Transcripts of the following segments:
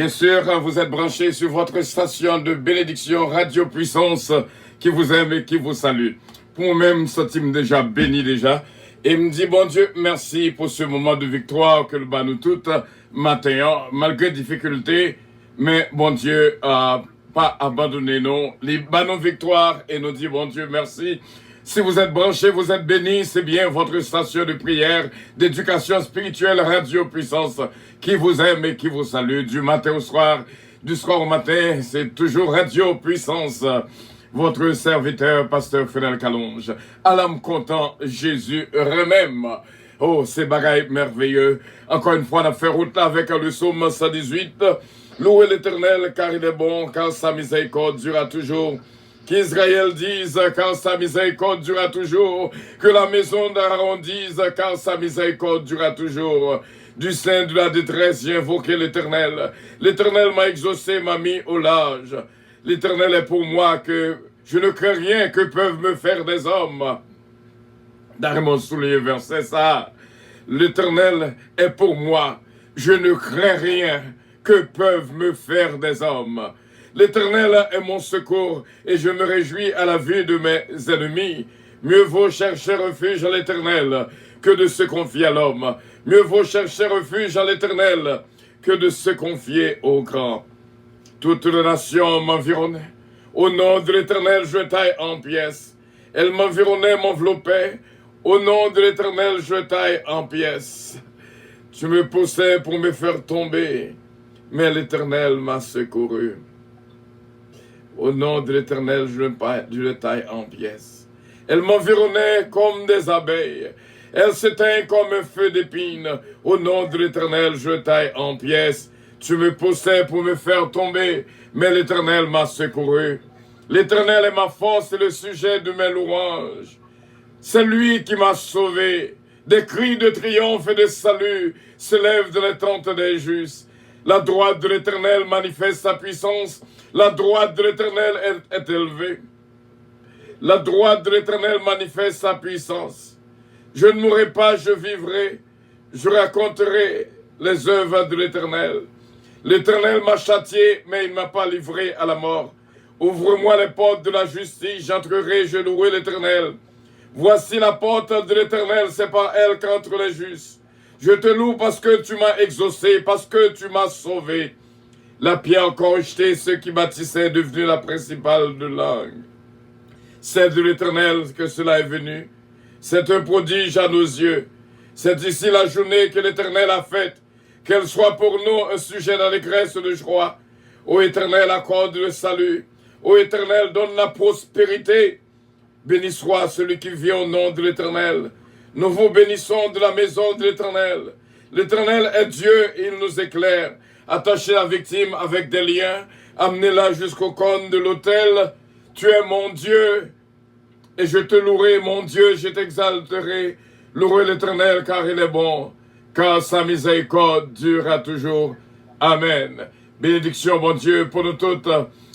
Bien sûr, vous êtes branchés sur votre station de bénédiction Radio Puissance qui vous aime et qui vous salue. Pour moi-même, ce team déjà béni déjà. Et me dit, bon Dieu, merci pour ce moment de victoire que le bat nous toutes matin, malgré difficultés. Mais bon Dieu a pas abandonné nous. Les bas nos victoires et nous dit, bon Dieu, merci. Si vous êtes branchés, vous êtes bénis, c'est bien votre station de prière, d'éducation spirituelle Radio Puissance qui vous aime et qui vous salue du matin au soir, du soir au matin. C'est toujours Radio Puissance, votre serviteur, pasteur Frédéric Calonge. À l'âme content, Jésus remème. Oh, c'est bagaille merveilleux. Encore une fois, on a fait route là avec le psaume 118. Louez l'Éternel car il est bon, car sa miséricorde durera toujours. Qu'Israël dise, car sa miséricorde durera toujours. Que la maison d'Aaron dise, car sa miséricorde durera toujours. Du sein de la détresse, j'ai invoqué l'Éternel. L'Éternel m'a exaucé, m'a mis au large. L'Éternel est pour moi, que je ne crains rien que peuvent me faire des hommes. Dans mon soulier, verset ça. L'Éternel est pour moi, je ne crains rien que peuvent me faire des hommes. L'Éternel est mon secours et je me réjouis à la vue de mes ennemis. Mieux vaut chercher refuge à l'Éternel que de se confier à l'homme. Mieux vaut chercher refuge à l'Éternel que de se confier au grand. Toute la nation m'environnait. Au nom de l'Éternel, je taille en pièces. Elle m'environnait, m'enveloppait. Au nom de l'Éternel, je taille en pièces. Tu me poussais pour me faire tomber, mais l'Éternel m'a secouru. Au nom de l'Éternel, je le taille en pièces. Elle m'environnait comme des abeilles. Elle s'éteint comme un feu d'épine. Au nom de l'Éternel, je taille en pièces. Tu me poussais pour me faire tomber, mais l'Éternel m'a secouru. L'Éternel est ma force et le sujet de mes louanges. C'est lui qui m'a sauvé. Des cris de triomphe et de salut s'élèvent de la tente des justes. La droite de l'Éternel manifeste sa puissance. La droite de l'Éternel est élevée. La droite de l'Éternel manifeste sa puissance. Je ne mourrai pas, je vivrai. Je raconterai les œuvres de l'Éternel. L'Éternel m'a châtié, mais il ne m'a pas livré à la mort. Ouvre-moi les portes de la justice, j'entrerai, je louerai l'Éternel. Voici la porte de l'Éternel, c'est par elle qu'entrent les justes. Je te loue parce que tu m'as exaucé, parce que tu m'as sauvé. La pierre qu'ont rejetée ceux qui bâtissaient est devenue la principale de langue. C'est de l'Éternel que cela est venu. C'est un prodige à nos yeux. C'est ici la journée que l'Éternel a faite. Qu'elle soit pour nous un sujet d'allégresse de joie. Ô Éternel, accorde le salut. Ô Éternel, donne la prospérité. Béni soit celui qui vient au nom de l'Éternel. Nous vous bénissons de la maison de l'Éternel. L'Éternel est Dieu et il nous éclaire. Attachez la victime avec des liens. Amenez-la jusqu'au cône de l'autel. Tu es mon Dieu et je te louerai, mon Dieu, je t'exalterai. Louez l'Éternel car il est bon, car sa miséricorde durera toujours. Amen. Bénédiction, bon Dieu, pour nous toutes.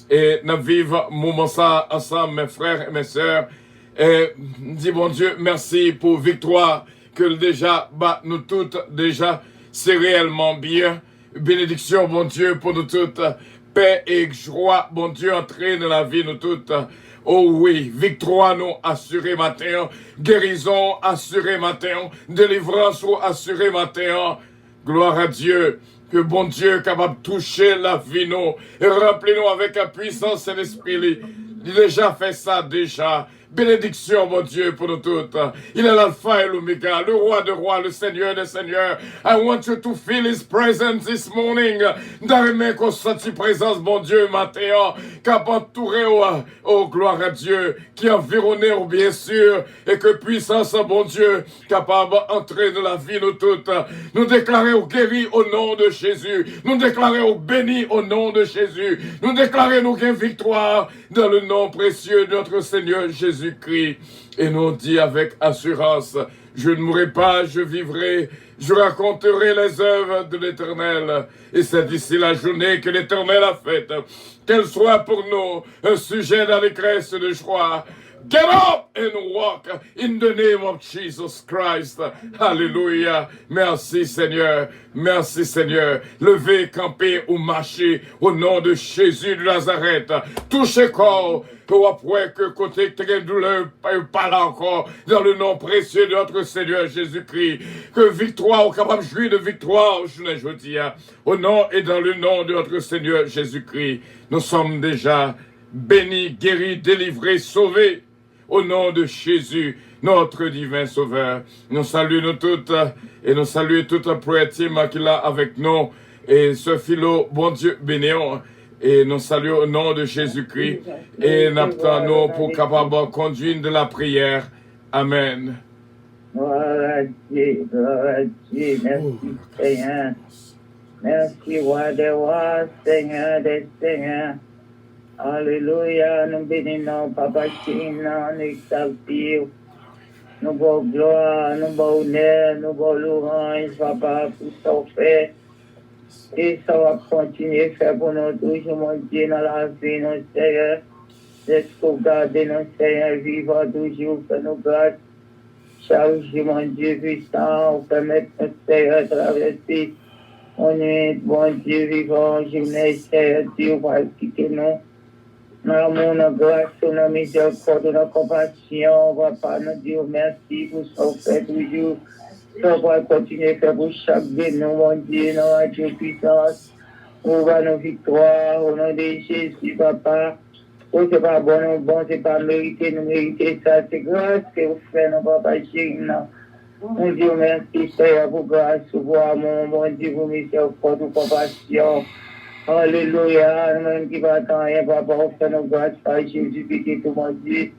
Et nous vivons moment ça ensemble, mes frères et mes sœurs. Et dis, bon Dieu, merci pour victoire que déjà, nous toutes, déjà, c'est réellement bien. Bénédiction, bon Dieu, pour nous toutes. Paix et joie, bon Dieu, entrer dans la vie, nous toutes. Oh oui, victoire nous assurée matin, guérison assurée matin, délivrance assurée matin. Gloire à Dieu, que bon Dieu est capable de toucher la vie nous et remplir-nous avec la puissance et l'esprit. Il a déjà fait ça déjà. Bénédiction, mon Dieu, pour nous toutes. Il est l'alpha et l'oméga, le roi des rois, le seigneur des seigneurs. I want you to feel his presence this morning. D'arriver qu'on sentit présence, mon Dieu, matin, capable d'entourer, oh, gloire à Dieu, qui environnait, oh, bien sûr, et que puissance, mon Dieu, capable d'entrer dans la vie, nous toutes. Nous déclarer au guéri au nom de Jésus. Nous déclarer au béni au nom de Jésus. Nous déclarer nos gains victoire dans le nom précieux de notre Seigneur Jésus-Christ. Et nous dit avec assurance, je ne mourrai pas, je vivrai, je raconterai les œuvres de l'Éternel. Et c'est d'ici la journée que l'Éternel a faite. Qu'elle soit pour nous un sujet d'allégresse de joie. Get up and walk in the name of Jesus Christ. Alléluia. Merci Seigneur. Merci Seigneur. Levez, campez ou marchez au nom de Jésus de Nazareth. Touchez corps. Ou après que côté très douleur parle encore dans le nom précieux de notre Seigneur Jésus-Christ. Que victoire, ou capable de jouir de victoire, je dis, au nom et dans le nom de notre Seigneur Jésus-Christ. Nous sommes déjà bénis, guéris, délivrés, sauvés. Au nom de Jésus, notre divin Sauveur. Nous saluons toutes et nous saluons toute la prière team qui est là avec nous. Et ce philo, bon Dieu, bénéant. Et nous saluons au nom de Jésus-Christ. Et nous attendons pour capable conduire de la prière. Amen. Gloire à Dieu, merci Seigneur. Merci, roi des rois, Seigneur des seigneurs. Alléluia, nous bénissons, Papa China, nous exaltons. Nous bon gloire, nous bon honneur, nous bon louange, Papa, pour ça fait. Et ça va continuer à faire pour nous toujours, mon Dieu, dans la vie, nos Seigneur. Jusqu'au garder nos Seigneur vivants toujours, que nous grâce. Charge, mon Dieu puissant, permettre nos Seigneur traverser. On est, bon Dieu vivant, je venais, Seigneur Dieu, pour quitter nous. L'amour, la grâce, la miséricorde, la compassion, Papa, nous disons merci pour ce qu'on fait toujours. Ça va continuer à faire pour chaque de nous, mon Dieu, notre Dieu puissance. On va nos victoires, au nom de Jésus, Papa. Oh, c'est pas bon, c'est pas mérité, nous mériter ça, c'est grâce que vous faites, nos Papa chéri, non. Mon Dieu, merci, Seigneur, pour grâce, pour amour, mon Dieu, pour miséricorde, pour compassion. Alléluia, nous-mêmes qui va attendre, Papa, on fait nos grâces par Jésus, qui tout mon Dieu.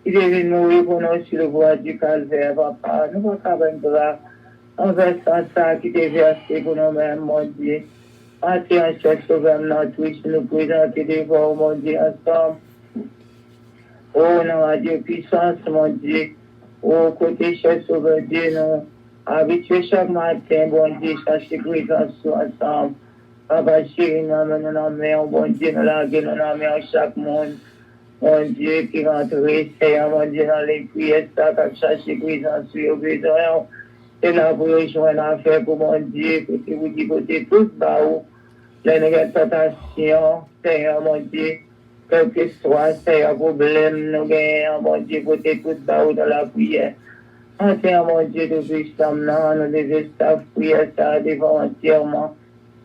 Il est venu mourir pour nous sur le bois du calvaire, Papa. Nous ne pouvons pas grâce en versant ça qui t'est versé pour nous-mêmes, mon Dieu. Entrez en cherche sauveur, notre Twitch, nous présenter devant, mon Dieu, ensemble. Oh, non, à Dieu, puissance, mon Dieu. Oh, côté cherche sauveur, Dieu, nous habitués chaque matin, bon Dieu, chercher présence ensemble. Papa chéri, nous amènons, bon Dieu, nous amènons chaque monde. Mon Dieu, qui rentre, Seigneur, mon Dieu, dans les prières, ça, quand chercher présence sur besoin. C'est là pour rejoindre l'affaire pour mon Dieu, que si vous dites, côté tout bas, l'interprétation, Seigneur, mon Dieu, quel que soit, Seigneur, problème, nous gagnons, mon Dieu, côté tout bas dans la prière. Seigneur, mon Dieu, de puissance, nous devons staff prière, ça, devant entièrement.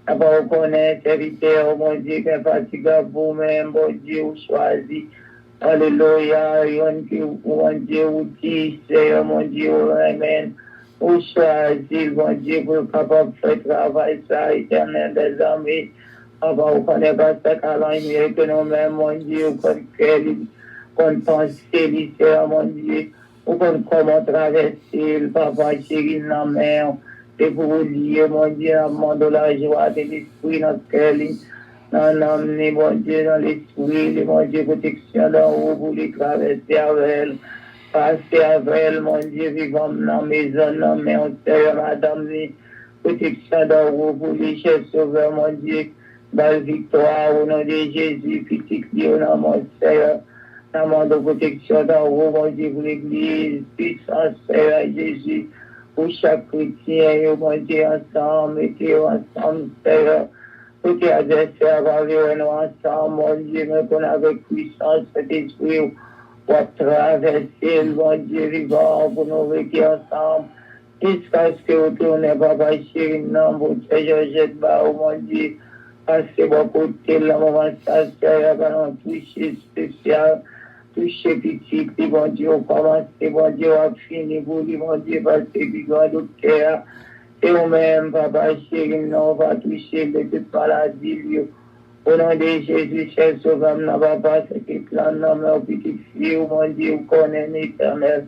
Après, on connaît, serviteur, mon Dieu, qui est fatigable vous-même, mon Dieu, vous choisit. Alléluia, mon Dieu, vous dit, Seigneur, mon Dieu, amen. Vous choisit, mon Dieu, pour capable de faire travail, ça, éternel des armées. Papa, vous connaissez pas ce calendrier que nous-mêmes, mon Dieu, vous connaissez, qu'on pense, Seigneur, mon Dieu, vous connaissez comment traverser, Papa, chéri, dans la mer. Et pour vous dire, mon Dieu, amant de la joie de l'esprit, notre cœur, dans l'âme, mon Dieu, dans l'esprit, mon Dieu, protection d'en haut, pour les traverser avec elle, passer avec elle, mon Dieu, vivant dans la maison, dans mes Seigneur, madame, protection d'en haut, pour les chefs sauveurs, mon Dieu, dans victoire, au nom de Jésus, petit Dieu, dans mon Seigneur, dans de protection d'en haut, mon Dieu, pour l'église, puissance, Seigneur Jésus, pour chaque chrétien, mon Dieu, ensemble, mettez ensemble, Seigneur. Pour tes adversaires, nous ensemble, mon Dieu, mais qu'on avec puissance, cet esprit, pour traverser, mon Dieu, vivant, pour nous vivre ensemble. Jusqu'à ce que vous tournez, Papa chéri, non, pour que je jette bas, mon Dieu, parce que beaucoup de temps, le moment, ça, Seigneur, qu'on touché spécial. Toucher petit, bon Dieu, commence, bon Dieu, a fini, pour lui, mon Dieu, parce que puis grand docteur, et nous-mêmes, Papa chéri, on va toucher de toute maladie, Dieu. Au nom de Jésus, cher sauveur, n'a pas ce qui plane, non, mais au petit fille, mon Dieu, connaît l'éternel.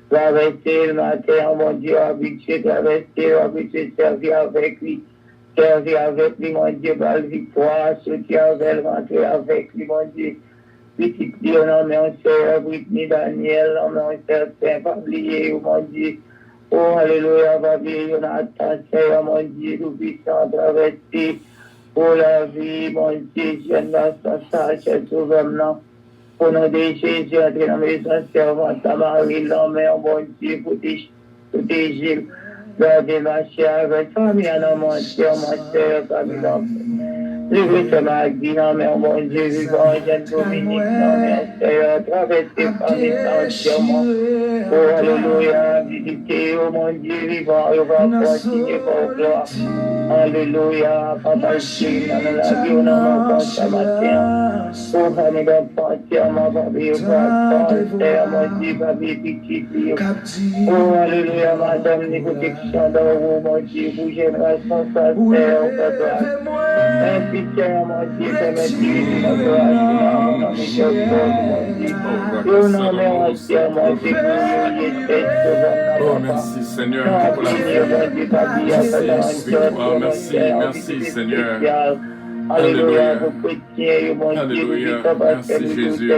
Traverser le matin, mon Dieu, habitué, traverser, habitué, servir avec lui, mon Dieu, par la victoire, sortir avec lui, rentrer avec lui, mon Dieu. Petit Dieu, non, mais on sait, Britney, Daniel, non, mais on sait, c'est pas oublié, mon Dieu. Oh, alléluia, va bien, Jonathan, Seigneur, mon Dieu, tout puissant, traversé, pour la vie, mon Dieu, jeune garçon, sage, sauveur, non. Au nom de Jésus, entre dans la maison, servante à Marie, l'homme, bon Dieu, pour tes Gilles. Gardez ma chère, famille, mon Dieu, ma sœur, famille, je veux te marquer, mon bon Dieu, vivant, Jeanne Dominique, mon Seigneur, traverser famille entièrement. Oh, alléluia, visitez, oh mon Dieu, vivant, et va continuer pour gloire. Alléluia, Papa, chéri, dans la vie, on a mon compte ce matin. Oh, famille entièrement, Papa, Père, mon Dieu, Papa, petit Dieu. Oh, alléluia, madame, les protections dans vous, mon Dieu, vous génération, ça, Père, Papa. Ainsi, Seigneur, mon Dieu, permettez ma grâce, mon nom, mon Dieu. Oh, non, mais mon Dieu, mon Dieu, oh, merci, Seigneur, pour la merci, Seigneur. Alléluia. Alléluia. Merci, Jésus.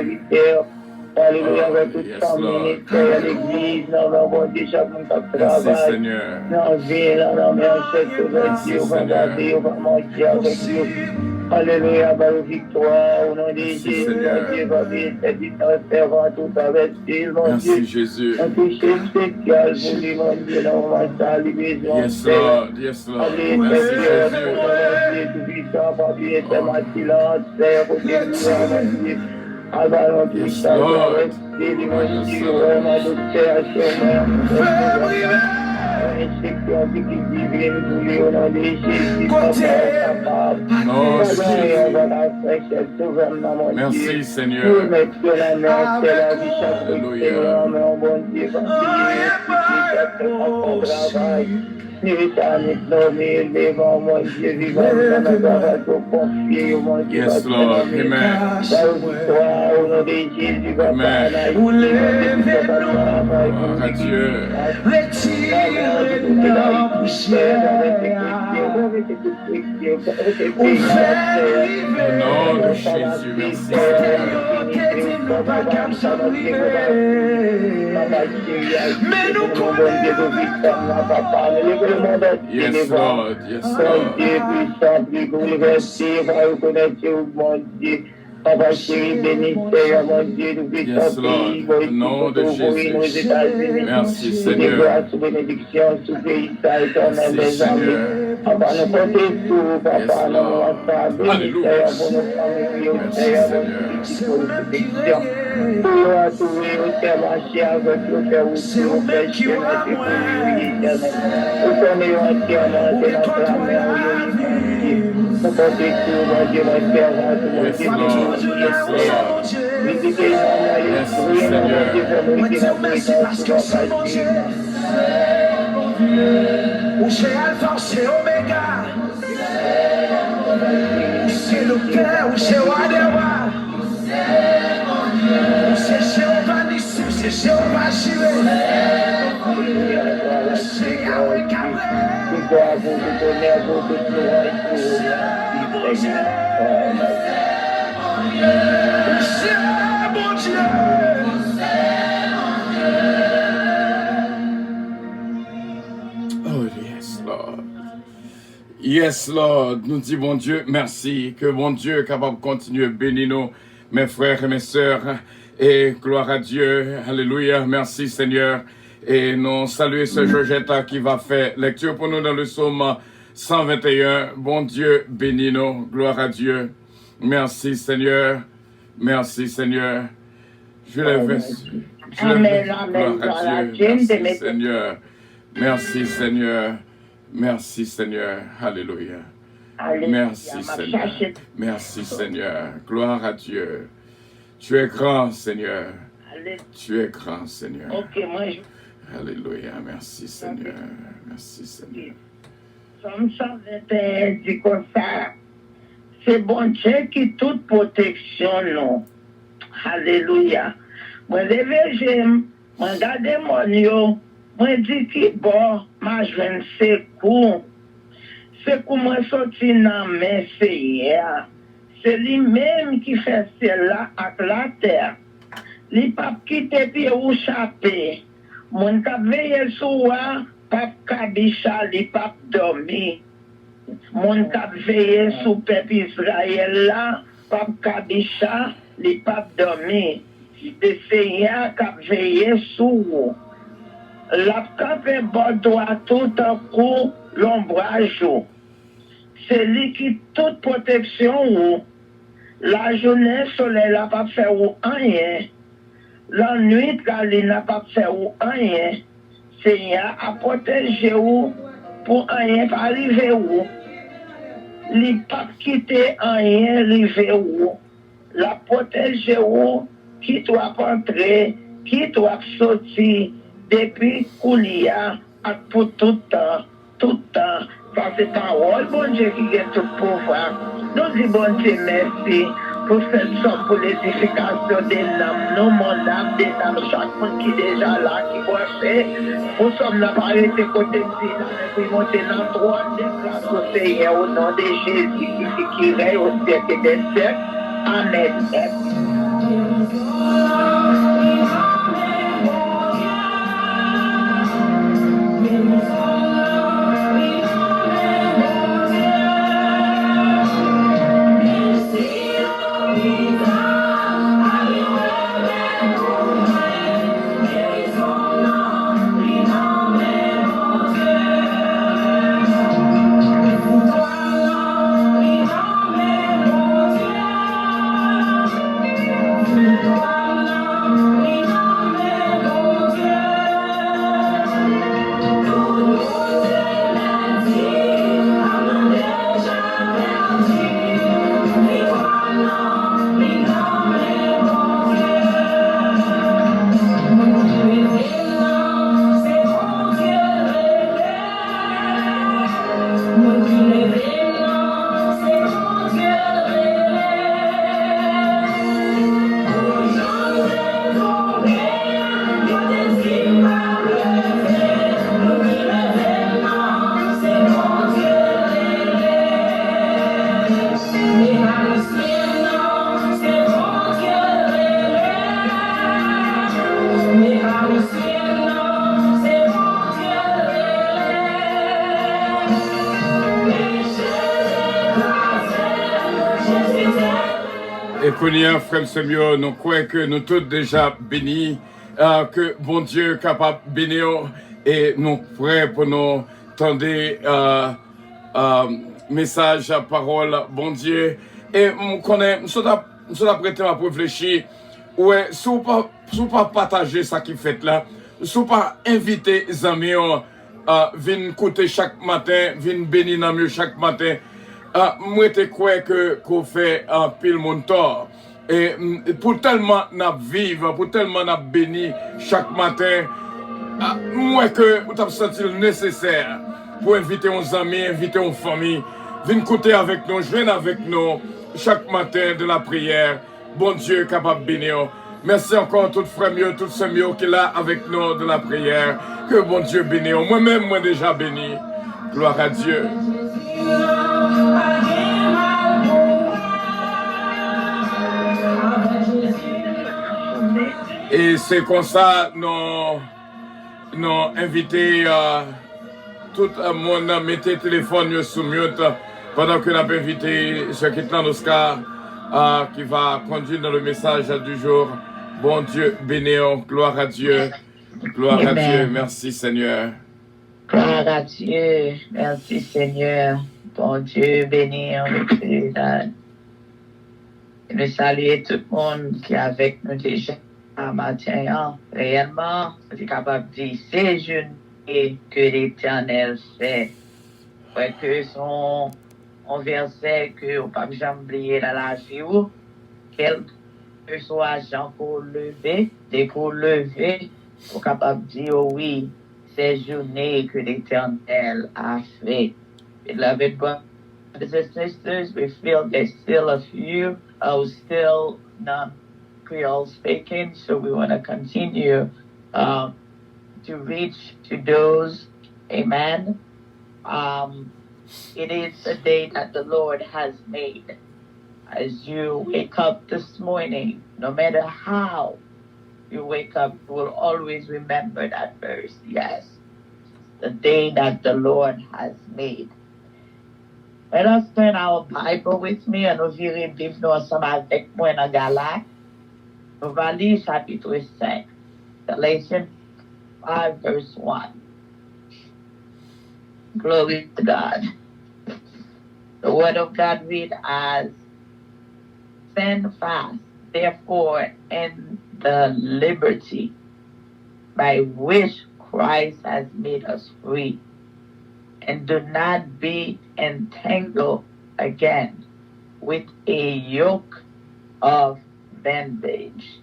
Alléluia, avec toute son ministère, l'église, non, bon Dieu, chaque monde qui travaille. Merci, Seigneur. Non, viens, non, mais on cherche avec Dieu, on va garder, on va manger avec Dieu. Alléluia, par victoire, au nom de Jésus, mon Dieu, va bien, serviteur, servant, tout avec Dieu, mon Dieu. Merci, Jésus. Un toucher spécial pour lui, mon Dieu, non, on va saluer, yes, Lord, yes, Lord. Merci, Jésus. Tout puissant, par Dieu, c'est ma silence, c'est pour Dieu, mon Dieu. Alors, yes, Lord. Merci, Seigneur. Yes, Lord. Amen. Au nom de Jésus, merci. Yes, Lord. Yes, Lord. Papa chéri, béni Seigneur, mon Dieu, nous yes, Lord. Au nom de Jésus. Merci, Seigneur. Grâce, bénédiction, sous pays, ça éternel des amis. Papa, nous comptons sur Papa, nous ensemble. Seigneur, pour nos familles, Seigneur, pour nos bénédictions. Pour à trouver au Seigneur, marcher avec le Père, ou pour faire chemin, c'est pour lui, éternel. Nous connaissons entièrement, c'est notre amour, nous comptons sur mon Dieu, mon Père, mon Dieu. C'est Alpha, c'est Oméga. C'est le Père, c'est Wadéwa. C'est Jéhovah Nissi, c'est Jéhovah Jireh. C'est Yahweh Oh, yes, Lord. Yes, Lord. Nous disons, bon Dieu, merci. Que bon Dieu est capable de continuer à bénir nous, mes frères et mes sœurs. Et gloire à Dieu. Alléluia. Merci, Seigneur. Et nous saluons ce Georgette qui va faire lecture pour nous dans le psaume 121. Bon Dieu, bénis nous. Gloire à Dieu. Merci, Seigneur. Merci, Seigneur. Je lève. Amen, amen. Gloire à Dieu. Merci, Seigneur. Merci, Seigneur. Merci, Seigneur. Alléluia. Merci, Seigneur. Merci, Seigneur. Gloire à Dieu. Tu es grand, Seigneur. Tu es grand, Seigneur. Alléluia. Merci, Seigneur. Merci, Seigneur. Somme 121 dit comme ça. C'est bon Dieu qui toute protection, non. Alléluia. Moi, levé, j'aime. Moi, regardez mon yo. Moi, dis qui bon, ma jeune secours. Secours, moi, sorti dans mes hier. C'est lui-même qui fait cela avec la terre. Li pap quitte pied ou chapé. Mon kap veille soir, pap kabisha, li pap dormi. Mon kap veille sous peuple Israël là, pap kabisha, les papes dormi, c'est Seigneur qui a veillé sur vous. La campé bordois tout en coup l'ombrage. C'est lui qui toute protection ou. La journée, soleil n'a pas fait ou rien. La nuit, la lune n'a pas fait ou rien. Seigneur a protégé ou pour rien pas arriver ou. Les pas quitter rien arriver ou. La protéger ou qui doit entrer, qui doit sortir depuis Koulia pour tout temps, tout temps. Parce que parole, bon Dieu qui est tout pouvoir. Nous disons bon Dieu merci pour cette somme pour l'édification des âmes, nos mon âme, des âmes, chaque monde qui est déjà là, qui doit faire. Pour somme n'a pas arrêté côté de puis monter dans le trône des grâces au Seigneur au nom de Jésus qui règne au siècle des siècles. Amen. Et Konya, frère Semio, nous croyons que nous tous déjà bénis, que bon Dieu est capable de bénir et nous prêts pour nous tendre message, parole, bon Dieu. Et nous connaissons, nous sommes prêts à réfléchir, ouais, si vous pas partager ça qui fait là, si vous pas inviter les amis, viennent écouter chaque matin, viennent bénir dans mieux chaque matin. Moi, je crois qu'on fait un pile mon tort. Et pour tellement nous vivre, pour tellement nous bénir chaque matin, moi, que vous avez senti nécessaire pour inviter nos amis, inviter nos familles, venir écouter avec nous, joindre avec nous chaque matin de la prière. Bon Dieu, capable de bénir. Merci encore tout frère mieux, tout ce mieux qui est là avec nous de la prière. Que bon Dieu bénisse. Moi-même, moi déjà béni. Gloire à Dieu. Et c'est comme ça, nous invité tout le monde mettez le téléphone sur mute pendant que nous avons invité ce qui est dans Oscar qui va conduire dans le message du jour. Bon Dieu, bénéant, gloire à Dieu. Gloire Amen. À Dieu, merci Seigneur. Gloire à Dieu, merci Seigneur. Bon Dieu, béni en Trinidad. Et nous saluons tout le monde qui est avec nous déjà matin. Réellement, je suis capable de dire, c'est journée que l'Éternel fait. Ouais, que son verset que on ne peut jamais oublier dans la vie, quel que soit Jean pour lever, dès qu'on lever, on est capable de dire, oh oui, c'est journée que l'Éternel a fait. Beloved brothers and sisters, we feel there's still a few who still not Creole speaking, so we want to continue to reach to those. Amen. It is a day that the Lord has made. As you wake up this morning, no matter how you wake up, you will always remember that verse. Yes, the day that the Lord has made. Let us turn our Bible with me et nous virer vivre nous ensemble avec moi dans Galates. Nous allons lire chapitre 5, Galatians 5 verse 1. Glory to God. The word of God read as, stand fast, therefore, in the liberty by which Christ has made us free, and do not be entangled again with a yoke of bondage.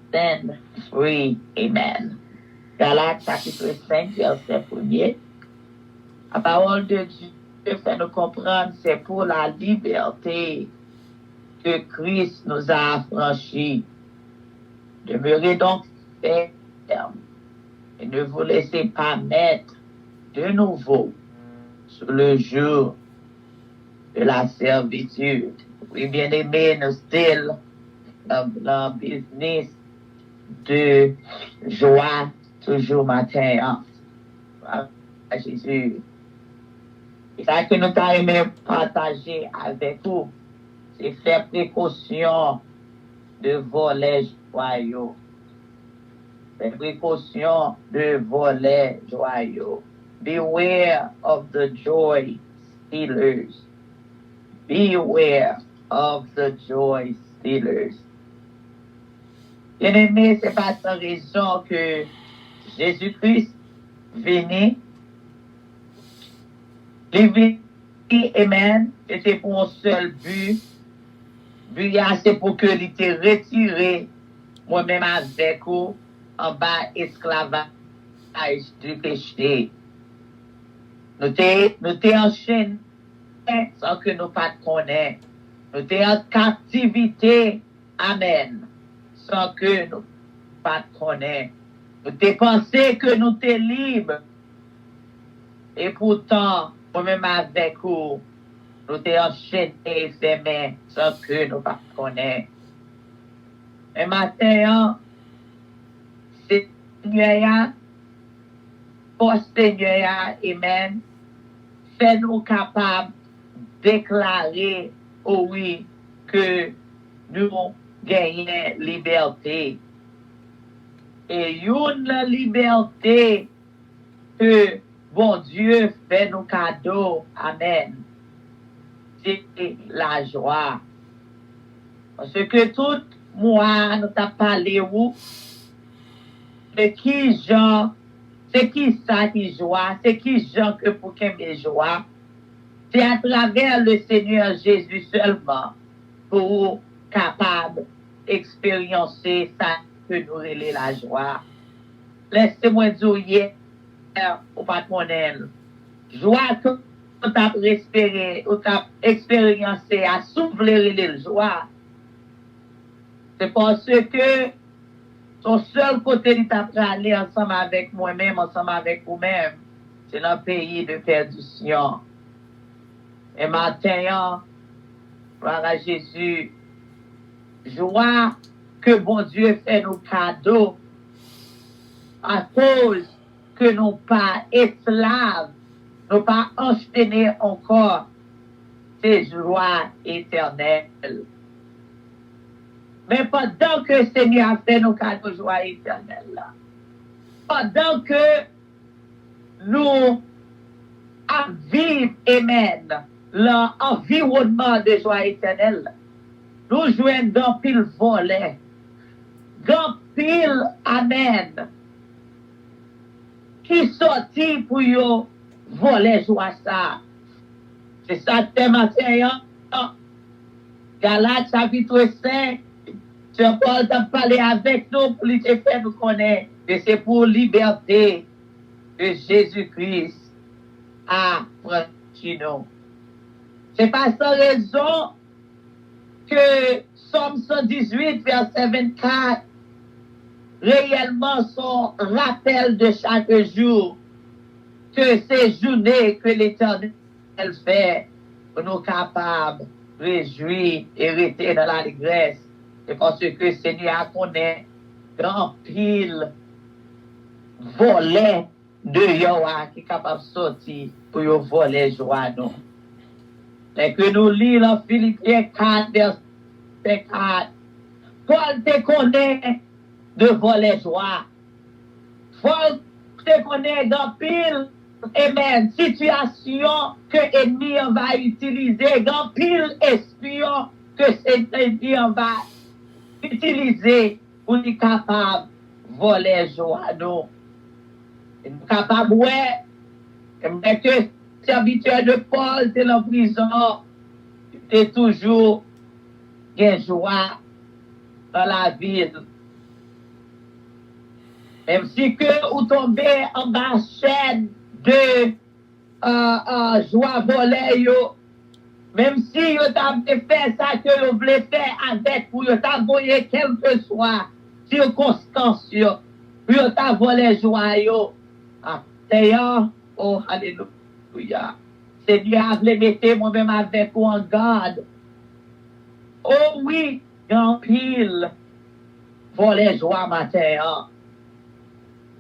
Stand free. Amen. Galates chapitre 5, verset 1er. La parole de Dieu fait nous comprendre, c'est pour la liberté que Christ nous a affranchis. Demeurez donc fermes et ne vous laissez pas mettre de nouveau sous le joug de la servitude. Oui, bien aimé, nous still dans le business de joie toujours matin. À Jésus. Et ça que nous avons partager avec vous, c'est faire précaution de voler joyaux. Faire précaution de voler joyaux. Beware of the joy stealers. Beware of the joy stealers. Bien-aimé, c'est pas sans raison que Jésus-Christ venait. Amen, c'était pour un seul but. But, c'est pour que il te retire moi-même avec vous en bas esclavage du péché. Nous t'es enchaînés sans que nous pas te connaissions. Nous t'es en captivité, amen, sans que nous pas te connaissions. Nous t'es pensé que nous t'es libres. Et pourtant, moi-même avec vous, nous t'es enchaînés et fermés sans que nous pas te connaissions. Et maintenant, Seigneur, pour Seigneur, amen, fais-nous capables de déclarer, oh oui, que nous gagnons liberté. Et une liberté que bon Dieu fait nos cadeaux, amen, c'est la joie. Parce que tout moi, nous t'a parlé où, de qui genre, c'est qui ça qui joie, c'est qui genre que pour qu'il me joie. C'est à travers le Seigneur Jésus seulement pour capable d'expérimenter ça que nous relais la joie. Laissez-moi dire hier au patronel, joie que vous avez respiré, vous avez expérimenté à souffler les joie. C'est parce que son seul côté de aller ensemble avec moi-même, ensemble avec vous-même, c'est dans le pays de perdition. Et maintenant, gloire à Jésus, joie que bon Dieu fait nos cadeaux à cause que nous pas esclaves, nous pas enchaînés encore, c'est joie éternelle. Mais pendant que le Seigneur a fait nos cadeaux de joie éternelle, pendant que nous vivons, amen, l'environnement de joie éternelle, nous jouons dans pile volet, dans pile, amen, qui sortit pour yo voler joie ça. C'est ça le thème matin. Galates chapitre 5. Saint Paul t'a parlé avec nous pour lui faire nous connaître que c'est pour liberté que Jésus-Christ a franchi nous. C'est pas sans raison que Somme 118, verset 24, réellement son rappel de chaque jour que ces journées que l'Éternel fait pour nous capables de réjouir et rester dans l'allégresse. C'est parce que le Seigneur connaît grand pile volet de Yoa qui est capable de sortir pour voler joie nous. Et que nous lisons dans Philippiens 4, verset 4. Paul te connaît devant les joies. Paul te connaît dans pile, amen, situation que l'ennemi va utiliser, dans pile espion que cet ennemi va utiliser pour être capable de voler joie. Nous sommes capables, ouais, mais que serviteur de Paul, c'est en prison, c'est toujours une joie dans la ville. Même si que vous tombez en bas chaîne de joie volée, même si vous avez fait ça que vous voulez faire avec vous, vous avez volé quelle que soit circonstance, vous avez volé joie. D'ailleurs, oh, alléluia. Seigneur, je voulais mettre moi-même avec vous en garde. Oh oui, grand pile, voler joie matin.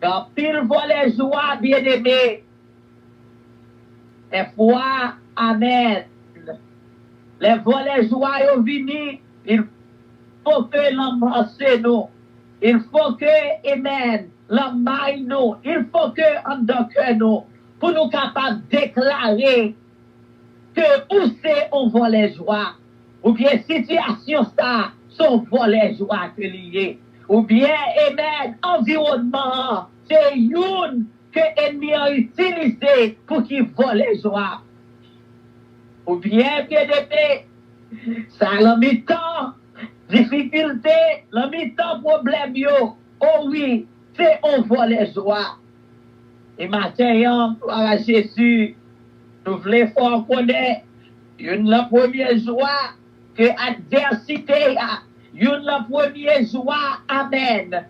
Grand pile, voler joie, bien-aimé. Les fois, amen. Les volets joie au vini, il faut que l'embrasse nous. Il faut que, amen, l'emmaille nous. Il faut que, en cœur nous, pour nous capables de déclarer que où c'est on volet joie. Ou bien situation ça, son volet joie que lié. Ou bien, amen, environnement, c'est une que l'ennemi a utilisé pour qu'il vole joie. Ou bien, bien aimé, ça a mi-temps, difficulté, le mi-temps problème, yo. Oh oui, c'est on vole joie. Et maintenant, à Jésus, nous voulons faire connaître la première joie que adversité a. La première joie, amen.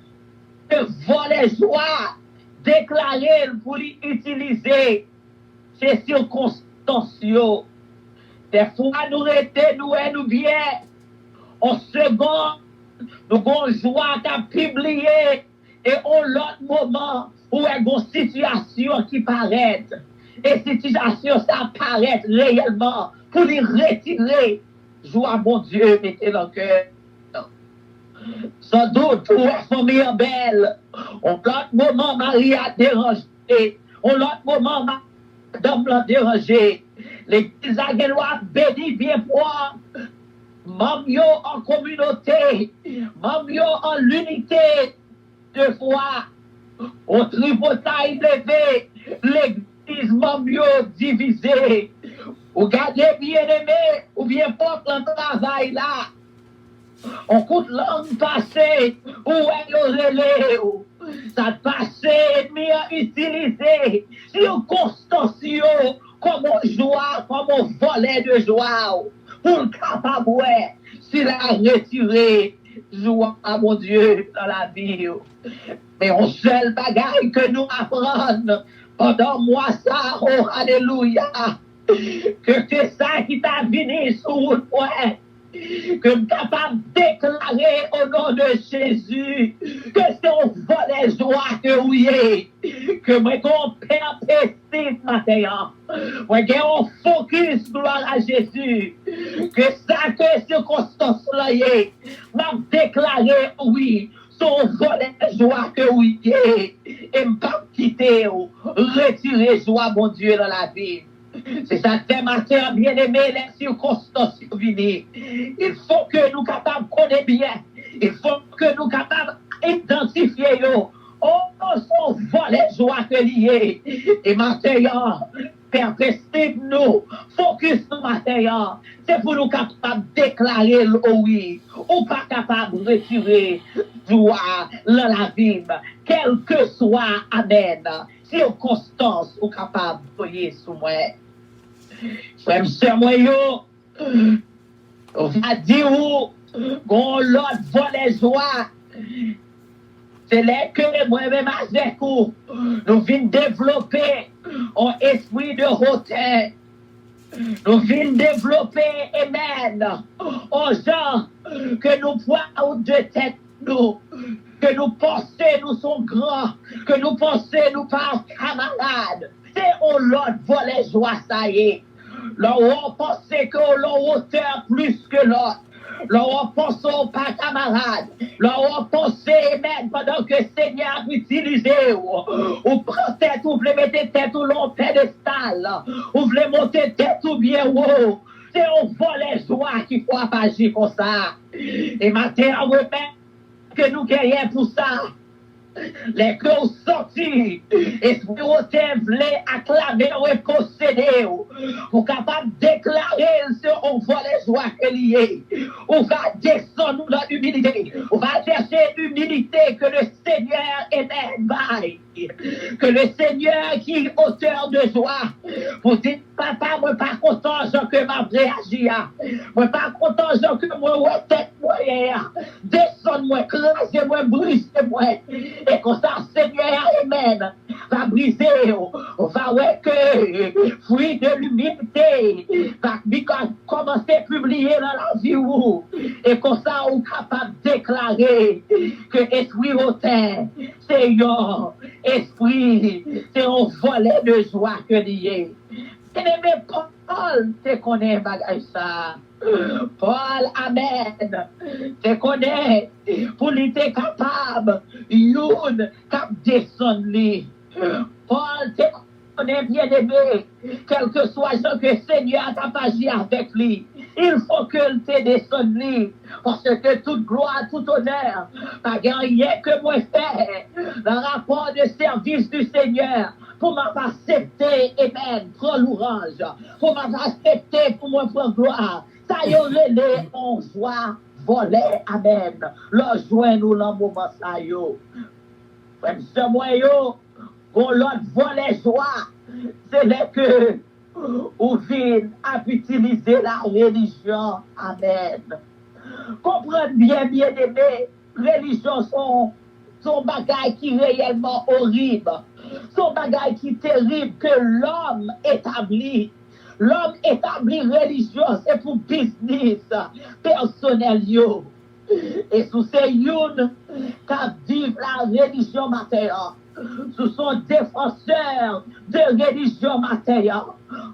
Que voler joie, déclarer pour utiliser ces circonstances. Des fois, nous restons, nous bien. En seconde, nous avons joie à publier. Et en l'autre moment, où il y a une situation qui paraît. Et cette situation, ça paraît réellement pour les retirer. Joie, mon Dieu, mettez dans le cœur. Sans doute, pour la famille belle, en l'autre moment, Marie a dérangé. En l'autre moment, Madame l'a dérangé. L'église a béni bien fort. Mamio en communauté, mamio en l'unité de foi. Au tripotail levé, l'église mamio divisée. Vous gardez bien aimé, ou bien porte le travail là. On coûte langue passée, où est le relais, ça passé, ennemi à utiliser, circonstances, comme on joie, comme on volait de joie, pour le capable, s'il a retiré, joie, mon Dieu, dans la vie. Mais on seul bagaille que nous apprenons pendant moi ça, oh, alléluia, que c'est ça qui t'a venu sur le point. Que nous sommes capables de déclarer au nom de Jésus que c'est un volet joie que oui, que moi qu'on perpétue matin, moi qu'on focus gloire à Jésus, que ça que circonstance là m'a déclaré oui, son volet joie que oui, et m'a quitter retirer joie mon Dieu dans la vie. C'est ça, tes matin, bien-aimé, les circonstances venues. Il faut que nous capables de connaître bien. Il faut que nous capables d'identifier. Oh, son volet joie que lié. Et matin, perpétuer nous, focus nous matin. C'est pour nous capables de déclarer le oui. Ou pas capable de retirer joie dans la vie. Quel que soit, amen, circonstance ou capable de voyer sous moi. Frère, moi, on va dire où, qu'on l'autre volet joie. C'est là que moi-même avec vous, nous venons développer un esprit de hauteur. Nous venons développer, amen, aux gens que nous poids de tête, nous, que nous pensons, nous sommes grands, que nous pensons, nous pas camarades. C'est on l'autre volet joie, ça y est. L'on pense que l'on hauteur plus que l'autre. L'on pense pas camarade. L'on pense, amen, pendant que le Seigneur utilise ou prend tête, ou voulez mettre tête ou l'on pédestal, ou voulez monter tête ou bien haut. C'est on volet joie qu'il faut agir comme ça. Et maintenant, on remet que nous gagnons pour ça. Les cœurs sortis, esprit hôtel voulait acclamer ou posséder, pour capable de déclarer ce on voit les joies que liées. On va descendre dans l'humilité. On va chercher l'humilité que le Seigneur est bail. Que le Seigneur qui est auteur de joie, pour dire, papa, moi pas content, que m'a réagi. Moi pas content, que moi, ouais, tête, moi, descends-moi, crasez-moi, brisez-moi. Et comme ça, Seigneur, amen, va briser, va ouais que fruit de l'humilité, va commencer à publier dans la vie où, et comme ça, on est capable de déclarer que esprit hautain, c'est un esprit, c'est un volet de joie que lié. Et même Paul te connaît bagay ça. Paul, amen, te connaît pour l'être capable, youn cap descend li. Paul te connaît bien aimé, quel que soit ce que le Seigneur t'a agi avec lui. Il faut que te descende li, parce que toute gloire, tout honneur, pas rien que moi faire, dans rapport de service du Seigneur, pour m'accepter, amen, prends l'orange, pour m'accepter, pour moi prendre gloire. Ça y est, on joie, voler, amen. Le joie nous dans le moment, ça y est. Même ce moyen, pour l'autre voler joie, c'est là que on vient à utiliser la religion, amen. Comprenez bien, bien aimé, religion sont bagailles qui réellement horribles. Son bagage qui est terrible que l'homme établit. L'homme établit religion, c'est pour business personnel. Et sous ces youn qui vivent la religion matérielle, ce sont défenseurs de religion matérielle.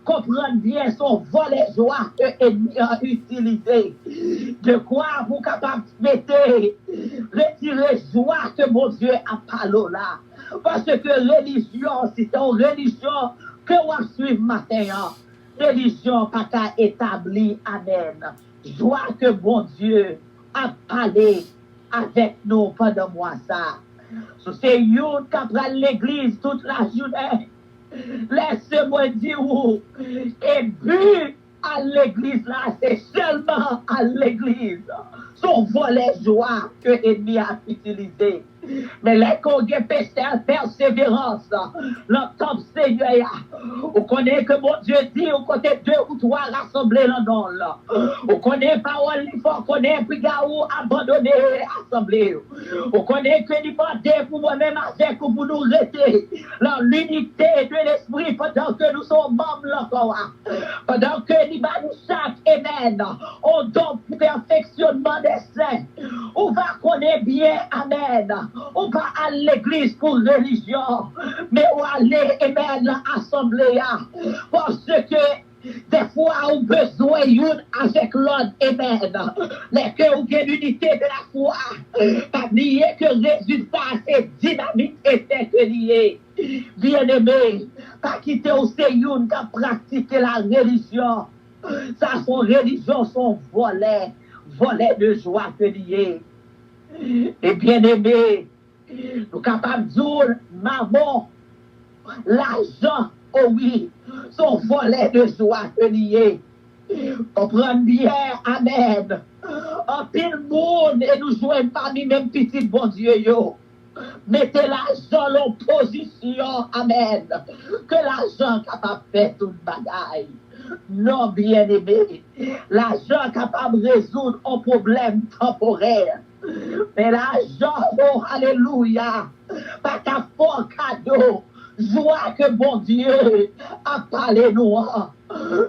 Comprendre bien son volet joie que l'ennemi a utilisé. De quoi vous capable de mettre, retirer joie que mon Dieu a parlé là. Parce que religion, si c'est une religion que vous suivez matin, religion pas qu'à établir, amen. Joie que bon Dieu a parlé avec nous pendant moi ça. C'est une qui prend l'église toute la journée. Laissez-moi dire, et but à l'église là, c'est seulement à l'église. Son volet joie que l'ennemi a utilisé. Mais les congrès persévérance, l'entend Seigneur, on connaît que mon Dieu dit, on connaît 2 ou 3 rassemblés dans le nom. On connaît parole, il faut connaître, puis gaou abandonner l'assemblée. On connaît que l'hypothèse pour moi-même avec ou pour nous rester dans l'unité de l'esprit pendant que nous sommes membres encore. Pendant que nous chaque amen, on donne pour perfectionnement des saints. On va connaître bien, amen. On va à l'église pour religion, mais on va aller, amen, à l'assemblée, parce que des fois, on a besoin d'une avec l'autre, amen. Mais que vous avez l'unité de la foi, pas oublier que le résultat, c'est dynamique et c'est lié. Bien-aimé, pas quitter au Seigneur qui a pratiqué la religion. Ça, son religion, son volet de joie que lié. Et bien-aimé, nous sommes capables de dire, maman, l'argent, oh oui, son volet de joie que lié. Comprenez bien, amen. En pile monde, et nous jouons parmi même petits bon Dieu, yo. Mettez l'argent en position, amen. Que l'argent est capable de faire toute bagaille. Non, bien-aimé, l'argent est capable de résoudre un problème temporaire. Mais l'argent, oh, alléluia, pas qu'à faire cadeau, joie que bon Dieu a parlé nous.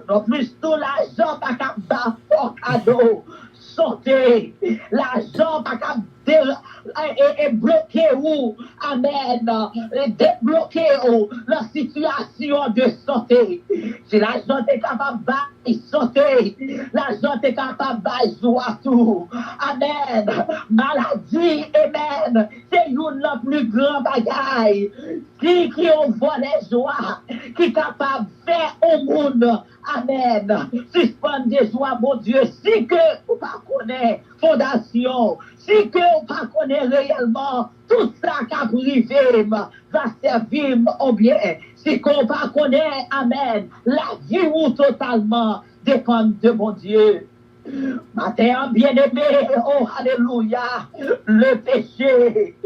Non plus tout l'argent, pas qu'à faire cadeau, santé, l'argent, pas qu'à et bloquer ou, amen, débloquer ou la situation de santé. Si l'argent est capable de santé, l'argent est capable de joie tout. Amen. Maladie, amen. C'est une la plus grande bagaille qui envoie les joies, qui est capable de faire au monde. Amen. Suspendre des joies, mon Dieu, si que vous ne connaissez pas fondation, si que vous ne connaissez pas réellement tout ça qui a privé va servir au bien, si qu'on ne connaît, amen, la vie ou totalement dépend de mon Dieu. Matin bien-aimé, oh alléluia, le péché,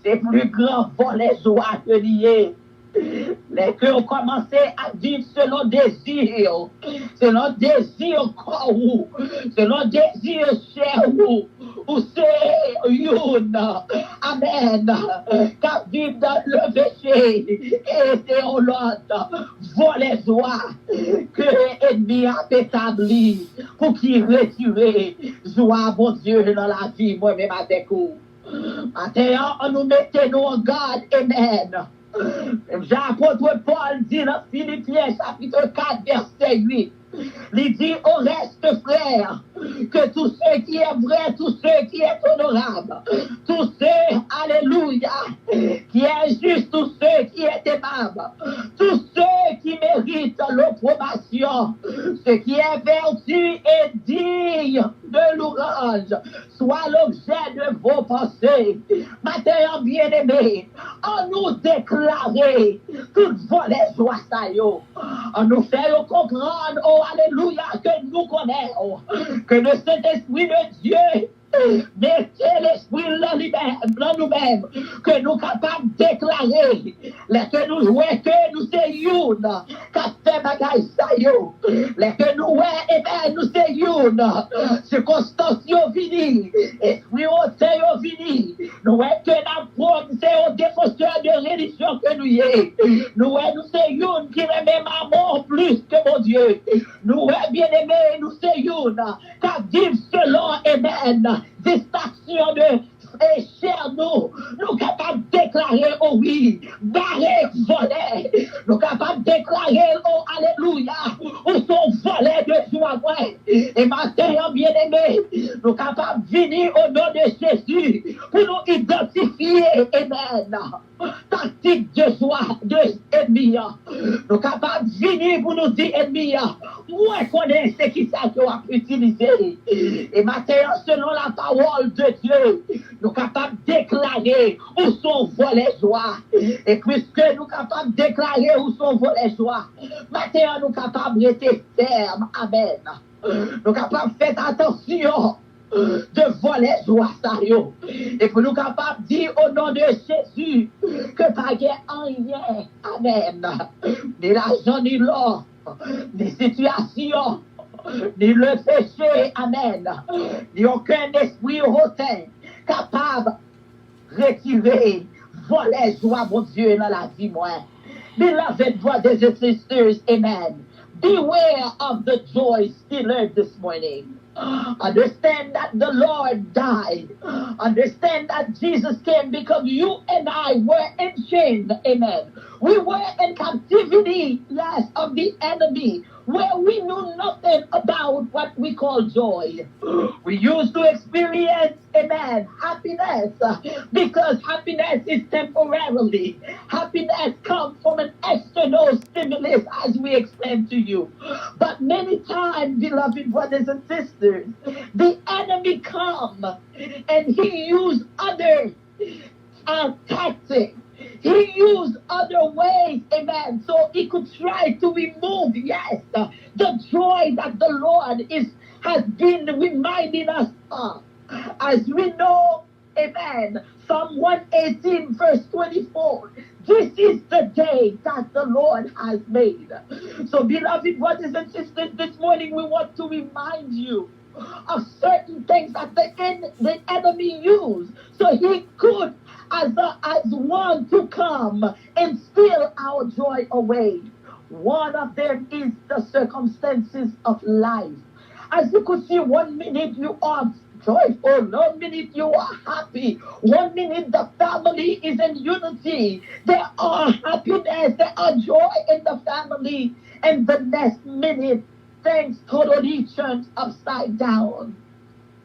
c'est plus grand pour les joies que lié. Les cœurs ont commencé à vivre selon désir corps ou, selon désir chair ou c'est une, amen, car vivre dans le péché et c'est au l'autre, voler joie que l'ennemi a établi pour qu'il retire joie, mon Dieu, dans la vie, moi-même avec vous. Maintenant, on nous mettait nous en garde, amen. L'apôtre Paul dit dans Philippiens chapitre 4 verset 8, il dit au reste frère que tout ce qui est vrai, tout ce qui est honorable, tout ce, alléluia, qui est juste, tout ce qui est aimable, tout ce qui mérite l'approbation, ce qui est vertu et digne de louange, soit l'objet de vos pensées. Maintenant, bien-aimés, on nous déclarer toute volée joie ça yo. On nous fait comprendre, oh alléluia, que nous connaissons, que le Saint-Esprit de Dieu mettez l'esprit dans nous-mêmes, que nous capables de déclarer, que nous jouons, que nous soyons une, qu'a fait bagaille ça yo, que nous ouais, nous soyons une, circonstance yo vini, esprit yo vini, nous ouais que c'est au défenseur de religion que nous y est, nous ouais nous soyons une qui aime maman plus que mon Dieu, nous ouais bien aimé, nous soyons une, qu'à vivre selon amen. Distraction de cher nous capables de déclarer oh oui, barré, volé, nous capables de déclarer oh alléluia, ou sont volés de joie, et matin bien aimé, nous capables de venir au nom de Jésus pour nous identifier, amen, tactique de joie de ennemi, nous capables de venir pour nous dire ennemi, moi connais ce qui ça qu'on a utilisé, et matin selon la parole de Dieu, nous capables de déclarer où sont volés joie. Et puisque nous capables de déclarer où sont volés joie, maintenant nous capables de rester fermes. Amen. Nous capables de faire attention de voler joie ça yo. Et pour nous capables de dire au nom de Jésus que pas en rien. Amen. Ni l'argent, ni l'or, ni situation, ni le péché, amen, ni aucun esprit hautain capable de retirer, voler joie, mon Dieu, dans la vie, moi. Beloved brothers and sisters, amen. Beware of the joy stealer this morning. Understand that the Lord died. Understand that Jesus came because you and I were in chains. Amen. We were in captivity, yes, of the enemy, where we knew nothing about what we call joy. We used to experience, amen, happiness, because happiness is temporarily. Happiness comes from an external stimulus, as we explained to you. But many times, beloved brothers and sisters, the enemy come and he used other tactics. He used other ways, amen, so he could try to remove, yes, the joy that the Lord has been reminding us of. As we know, amen, Psalm 118 verse 24, this is the day that the Lord has made. So beloved brothers and sisters, this morning we want to remind you of certain things that the enemy used so he could as one to come and steal our joy away. One of them is the circumstances of life. As you could see, 1 minute you are joyful. 1 minute you are happy. 1 minute the family is in unity. There are happiness, there are joy in the family. And the next minute, things totally turns upside down.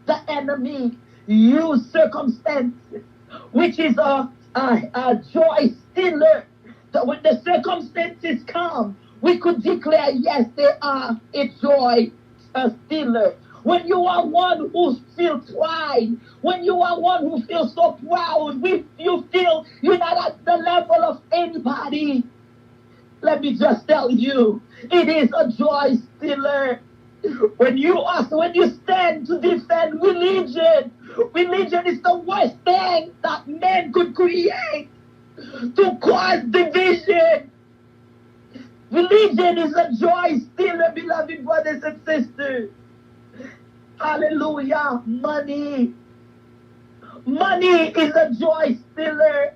The enemy use circumstances, which is a joy stealer. So when the circumstances come, we could declare, yes, they are a joy stealer. When you are one who feels pride, when you are one who feels so proud, you feel you're not at the level of anybody. Let me just tell you, it is a joy stealer. When you stand to defend religion is the worst thing that man could create to cause division. Religion is a joy stealer, beloved brothers and sisters. Hallelujah. Money is a joy stealer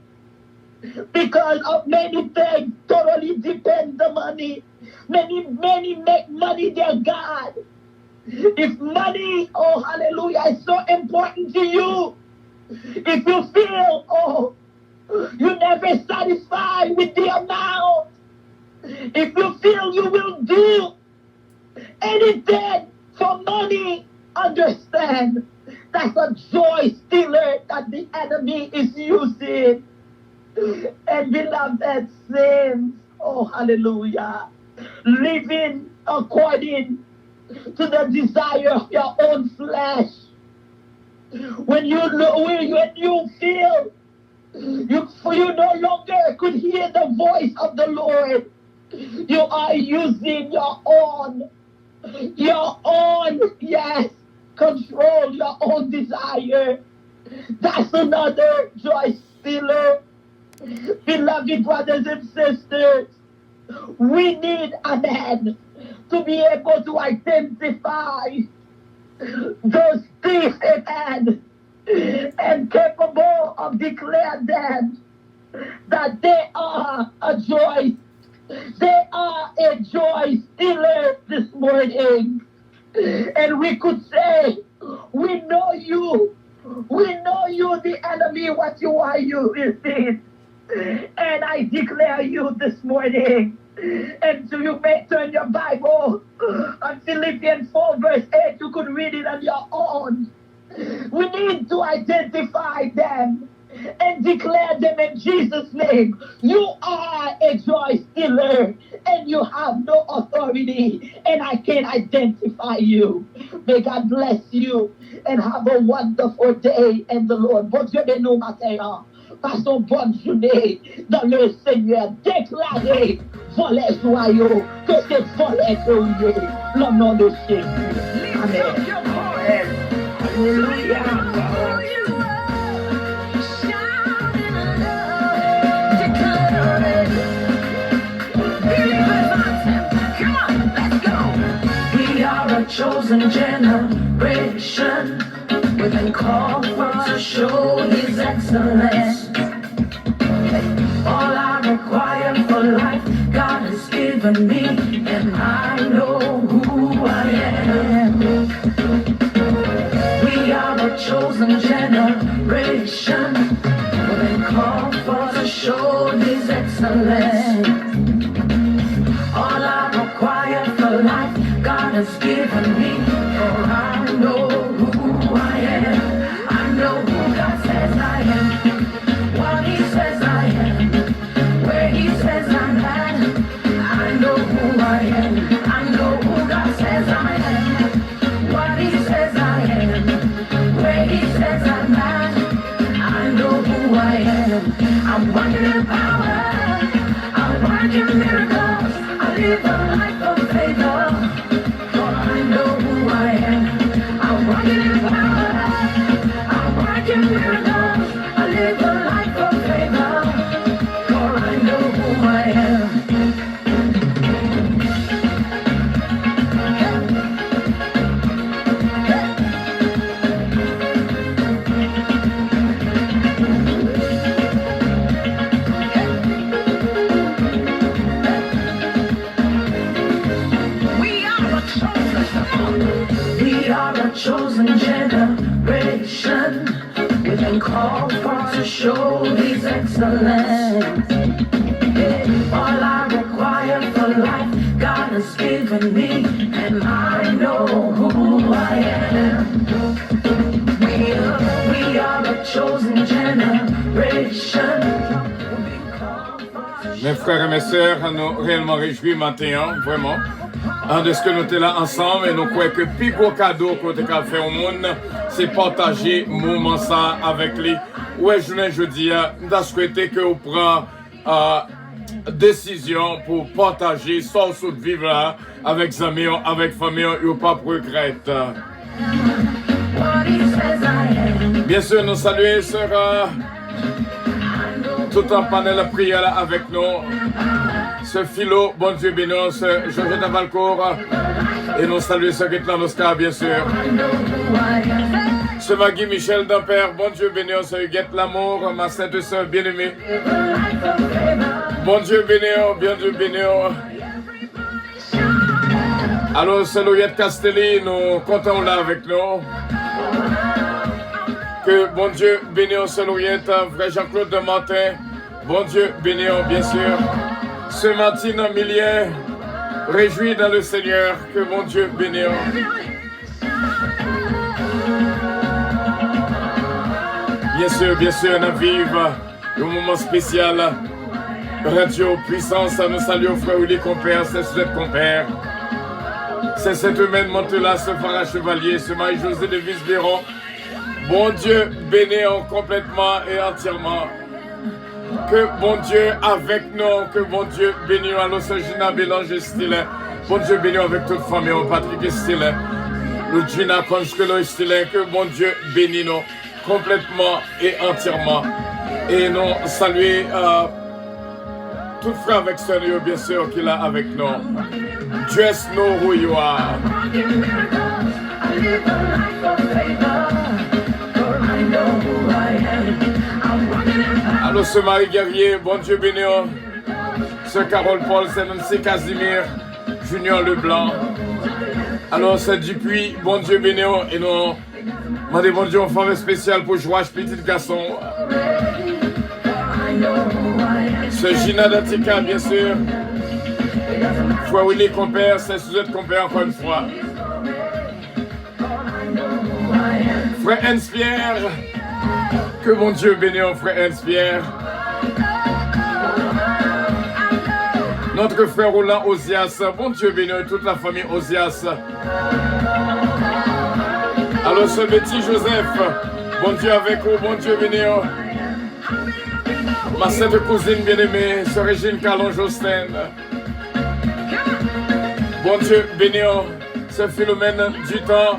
because of many things totally depend on money. Many make money their God. If money, oh hallelujah, is so important to you, if you feel, you're never satisfied with the amount, if you feel you will do anything for money, understand that's a joy stealer that the enemy is using. And beloved sins, oh hallelujah, living according to the desire of your own flesh. When you feel you no longer could hear the voice of the Lord, you are using your own, yes, control, your own desire. That's another joy stealer. Beloved brothers and sisters, we need a man to be able to identify those thieves, amen, and capable of declaring them that they are a joy. They are a joy stealer this morning. And we could say, we know you, the enemy, what you are using. And I declare you this morning, and so you may turn your Bible on Philippians 4 verse 8, you could read it on your own. We need to identify them and declare them in Jesus' name. You are a joy stealer and you have no authority, and I can identify you. May God bless you and have a wonderful day in the Lord. Bon Dieu bénisse nous matin. Passons bonne journée dans le Seigneur. Déclarez volets joyaux que c'est volets joyeux. Le nom de Jésus. Amen. Alléluia. Chosen generation, we've been called for to show His excellence. All I require for life, God has given me, and I know who I am. We are a chosen generation, we've been called for to show His excellence. All I require for life, God has given me, for I know who I am. I know who God says I am, what He says I am, where He says I'm at. I know who I am. I know who God says I am, what He says I am, where He says I'm at. I know who I am. I'm working in power, I'm working miracles, I live a life of favor. Chosen generation. called for to show He's excellent. All I require for life, God has given me, and I know who I am. We are a chosen generation. Mes frères et mes sœurs, nous réellement réjouis maintenant, vraiment, de ce que nous sommes là ensemble et nous croyons que le plus gros cadeau qu'on a fait au monde, c'est partager ce moment ça avec lui. Ouais, je dis, nous avons souhaité que vous preniez décision pour partager sans de vivre là avec amis, avec famille, ou pas pour regretter. Bien sûr, nous saluons sœur, tout un panel de prière là avec nous. Ce Philo, bon Dieu béni, ce Georgette Valcourt, et nous saluons ce Guetlan Oscar, bien sûr. Ce Magui Michel d'Ampère, bon Dieu béni, ce Huguette Lamour, ma sainte sœur bien-aimée. Bon Dieu béni, bien Dieu béni. Alors, c'est Louillette Castelli, nous comptons là avec nous. Que bon Dieu béni, c'est Louillette, frère Jean-Claude de Martin. Bon Dieu béni, bien sûr. Ce Martine Millien, réjouis dans le Seigneur, que mon Dieu bénisse. Bien sûr, on vive un moment spécial. Radio Puissance, nous saluons frère Willy Compère, c'est Suzette Compère. C'est cette humaine Montela, ce Farah Chevalier, ce Marie-José de Visberon. Bon Dieu bénisse complètement et entièrement. Que bon Dieu avec nous, que bon Dieu bénisse à l'Ossagina Bélange Style. Bon Dieu bénisse avec toute famille, Patrick Style. Le Gina Consuelo Style, que bon Dieu bénisse nous complètement et entièrement. Et nous saluer tout frère avec son Dieu, bien sûr, qu'il est avec nous. Just know who you are. Alors ce Marie Guerrier, bon Dieu béni, ce Carole Paul, c'est Nancy Casimir, Junior Leblanc. Alors c'est Dupuis, bon Dieu béni, et nous demandons bon Dieu, on fait un spécial pour Joachim petit garçon. Ce Gina Datika, bien sûr. Frère Willy Compère, c'est Suzette Compère encore une fois. Frère Hans-Pierre, que mon Dieu bénisse, frère Hans-Pierre. Notre frère Roland Osias, bon Dieu bénisse toute la famille Osias. Alors ce petit Joseph, bon Dieu avec vous, bon Dieu bénisse. Ma sainte cousine bien-aimée, ce Régine Calon Jostin. Bon Dieu bénisse, ce Philomène du temps.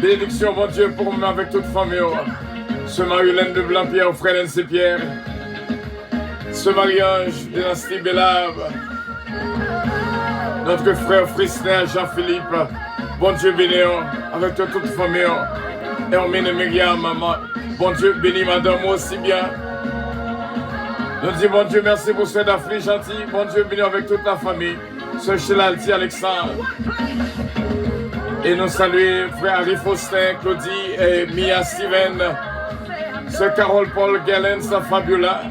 Bénédiction, bon Dieu, pour moi avec toute famille. Ce Marie-Hélène de Blanc-Pierre, frère Nancy Pierre. Ce mariage, dynastie Bellave. Notre frère Frisner, Jean-Philippe. Bon Dieu bénisse, avec toute famille. Hermine et Myriam, maman. Bon Dieu bénisse, madame, aussi bien. Nous disons, bon Dieu, merci pour ce d'Afrique gentil. Bon Dieu bénisse avec toute la famille. Ce Chelalti Alexandre. Et nous saluons frère Harry Faustin, Claudie et Mia Steven. Ce Carole Paul Galen, sa Fabula.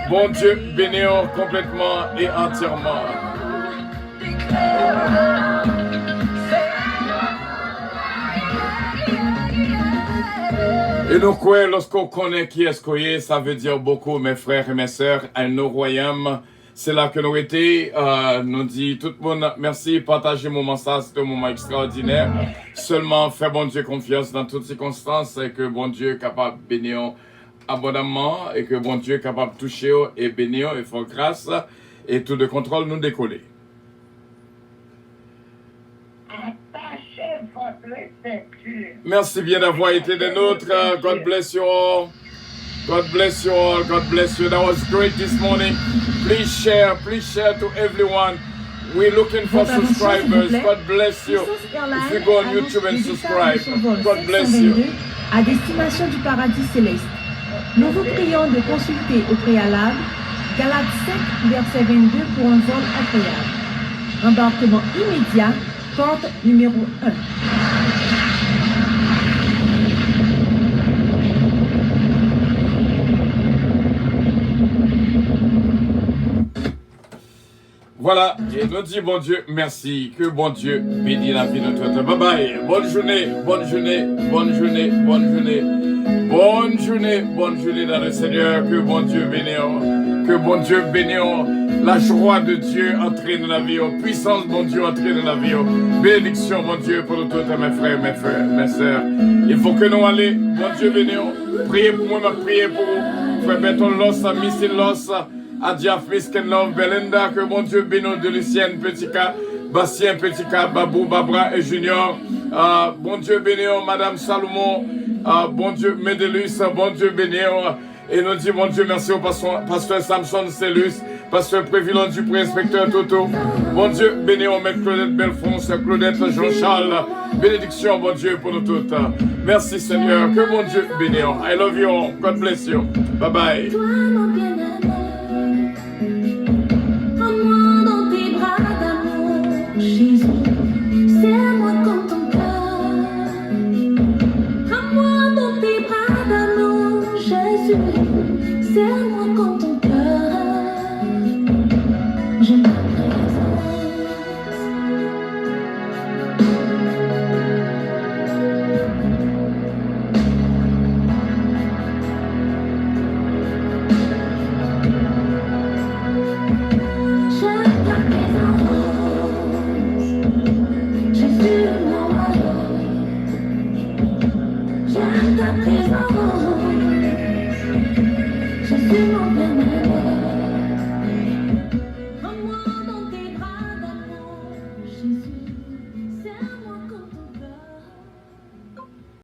Bon Dieu bénisse complètement et entièrement. Et nous croyons, lorsqu'on connaît qui est-ce qu'on est, ça veut dire beaucoup, mes frères et mes sœurs, à nos royaumes. C'est là que nous étions. Nous dit tout le monde merci, partagez le moment ça, c'est un moment extraordinaire. Seulement, faire bon Dieu confiance dans toutes circonstances et que bon Dieu est capable de bénir abondamment et que bon Dieu est capable de toucher et bénir et faire grâce et tout de contrôle nous décoller. Merci bien d'avoir été des nôtres. God bless you all. God bless you all. God bless you. That was great this morning. Please share to everyone. We're looking for subscribers. God bless you. If you go on YouTube and subscribe, God bless you. À destination du paradis céleste. Nous vous prions de consulter au préalable Galates 5, verset 22 pour un vol agréable. Embarquement immédiat, porte numéro 1. Voilà, et nous dit bon Dieu, merci, que bon Dieu bénisse la vie de tout. Bye bye, bonne journée, bonne journée, bonne journée, bonne journée, bonne journée, bonne journée dans le Seigneur, que bon Dieu bénisse, que bon Dieu bénisse, la joie de Dieu entrer dans la vie, puissance bon Dieu entrer dans la vie, bénédiction bon Dieu pour nous tous mes frères, mes sœurs. Il faut que nous allions, bon Dieu bénisse, priez pour moi, priez pour vous, frère Berton Loss, Missy Loss, Adia Fisken Love, Belinda, que mon Dieu bénisse de Lucienne, Petit K, Bastien, Petit K, Babou, Babra et Junior. Bon Dieu bénisse, Madame Salomon, bon Dieu Médélus, bon Dieu bénisse. Et nous disons, bon Dieu, merci au pasteur Samson Cellus, pasteur Prévilon du inspecteur Toto. Bon Dieu, bénis au maître Claudette Belfonce, Claudette Jean-Charles. Bénédiction, bon Dieu, pour nous toutes. Merci Seigneur, que mon Dieu bénisse. I love you all. God bless you. Bye bye. Jésus, serre-moi comme ton cœur. Prends-moi dans tes bras d'amour, Jésus, serre-moi comme